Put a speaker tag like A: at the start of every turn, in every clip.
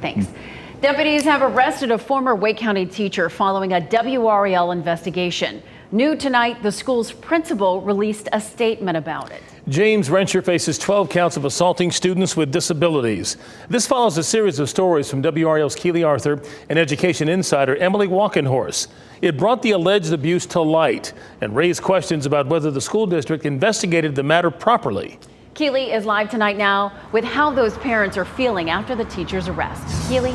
A: Thanks. Deputies have arrested a former Wake County teacher following a WRAL investigation. New tonight, the school's principal released a statement about it.
B: James Rencher faces 12 counts of assaulting students with disabilities. This follows a series of stories from WRAL's Keely Arthur and education insider Emily Walkenhorse. It brought the alleged abuse to light and raised questions about whether the school district investigated the matter properly.
A: Keely is live tonight now with how those parents are feeling after the teacher's arrest. Keely?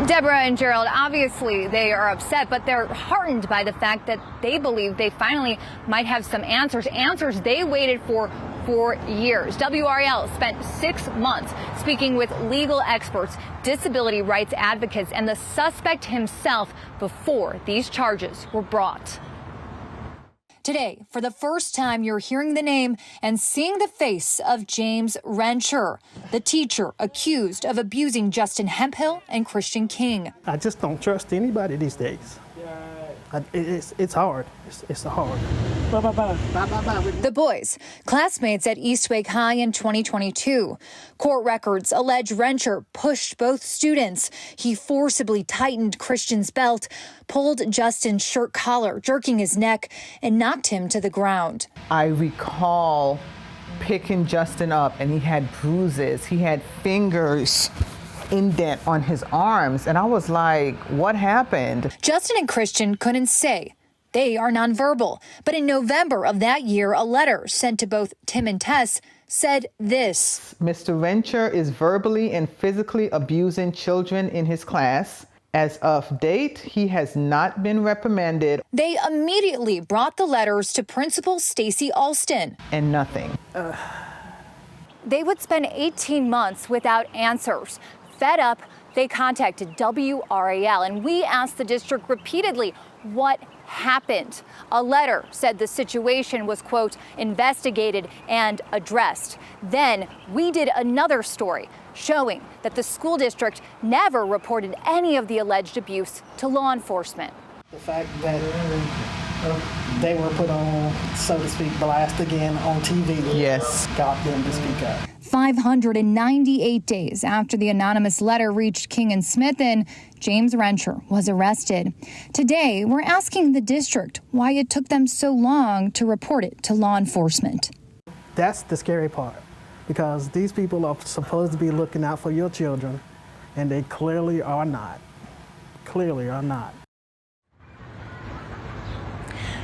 C: Deborah and Gerald, obviously they are upset, but they're heartened by the fact that they believe they finally might have some answers they waited for years. WRAL spent 6 months speaking with legal experts, disability rights advocates, and the suspect himself before these charges were brought.
D: Today, for the first time, you're hearing the name and seeing the face of James Rencher, the teacher accused of abusing Justin Hemphill and Christian King.
E: I just don't trust anybody these days. It's hard. It's hard.
D: The boys, classmates at East Wake High in 2022. Court records allege Rencher pushed both students. He forcibly tightened Christian's belt, pulled Justin's shirt collar, jerking his neck, and knocked him to the ground.
F: I recall picking Justin up, and he had bruises. He had fingers indent on his arms, and I was like, what happened?
D: Justin and Christian couldn't say. They are nonverbal. But in November of that year, a letter sent to both Tim and Tess said this.
F: Mr. Rencher is verbally and physically abusing children in his class. As of date, he has not been reprimanded.
D: They immediately brought the letters to Principal Stacy Alston.
F: And nothing.
D: They would spend 18 months without answers. Fed up, they contacted WRAL, and we asked the district repeatedly what happened. A letter said the situation was, quote, investigated and addressed. Then we did another story showing that the school district never reported any of the alleged abuse to law enforcement.
E: The fact that they were put on, so to speak, blast again on TV.
F: Yes.
E: Got them to speak up.
D: 598 days after the anonymous letter reached King and Smith, James Rencher was arrested. Today, we're asking the district why it took them so long to report it to law enforcement.
E: That's the scary part, because these people are supposed to be looking out for your children, and they clearly are not. Clearly are not.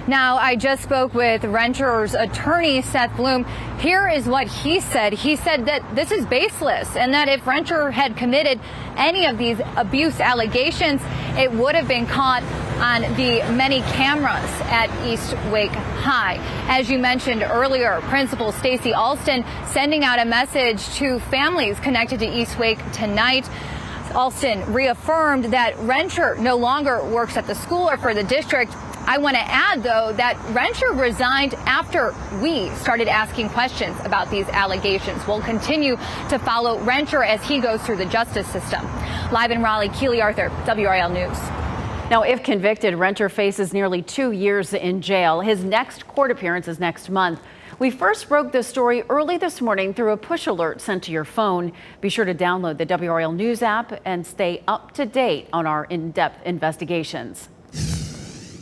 C: Now, I just spoke with Rencher's attorney, Seth Bloom. Here is what he said. He said that this is baseless and that if Rencher had committed any of these abuse allegations, it would have been caught on the many cameras at East Wake High. As you mentioned earlier, Principal Stacy Alston sending out a message to families connected to East Wake tonight. Alston reaffirmed that Rencher no longer works at the school or for the district. I want to add, though, that Rencher resigned after we started asking questions about these allegations. We'll continue to follow Rencher as he goes through the justice system. Live in Raleigh, Keely Arthur, WRAL News.
A: Now, if convicted, Rencher faces nearly 2 years in jail. His next court appearance is next month. We first broke this story early this morning through a push alert sent to your phone. Be sure to download the WRAL News app and stay up to date on our in-depth investigations.